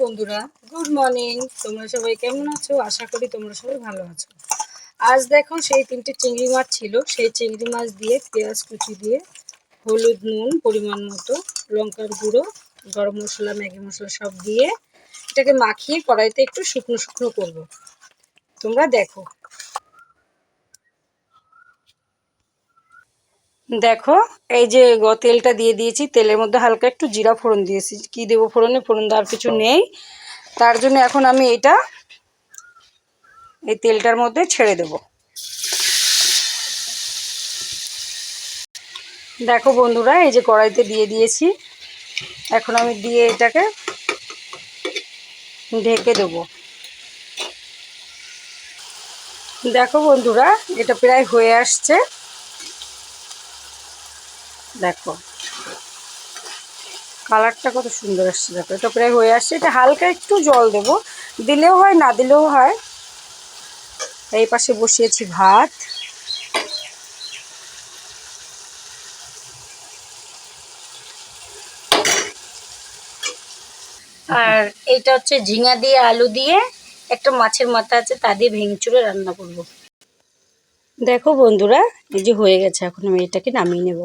বন্ধুরা, good morning. তোমরা সবাই কেমন আছো? আশা করি তোমরা সবাই ভালো আছো। আজ দেখো সেই 3টে চিংড়ি মাছ ছিল, সেই চিংড়ি মাছ দিয়ে পেঁয়াজ কুচি দিয়ে হলুদ নুন পরিমাণ মতো, লঙ্কার গুঁড়ো, গরম মশলা, ম্যাগি মশলা সব দিয়ে এটাকে মাখিয়ে কড়াইতে একটু শুকনো শুকনো করবো। তোমরা দেখো। দেখো, এই যে তেলটা দিয়ে দিয়েছি, তেলের মধ্যে হালকা একটু জিরা ফোড়ন দিয়েছি। কি দেবো ফোড়নে? ফোড়ন দেওয়ার কিছু নেই, তার জন্য এখন আমি এটা এই তেলটার মধ্যে ছেড়ে দেব। দেখো বন্ধুরা, এই যে কড়াইতে দিয়ে দিয়েছি, এখন আমি দিয়ে এটাকে ঢেকে দেবো। দেখো বন্ধুরা, এটা প্রায় হয়ে আসছে। দেখো কালারটা কত সুন্দর আসছে। দেখো এটা প্রায় হয়ে আসছে। এটা হালকা একটু জল দেব, দিলেও হয় না দিলেও হয়। এই পাশে বসিয়েছি ভাত। আর এইটা হচ্ছে ঝিঙা দিয়ে আলু দিয়ে একটা মাছের মাথা আছে, তা দিয়ে ভেঙে চুড়ে রান্না করব। দেখো বন্ধুরা, এই যে হয়ে গেছে, এখন আমি এটাকে নামিয়ে নেব।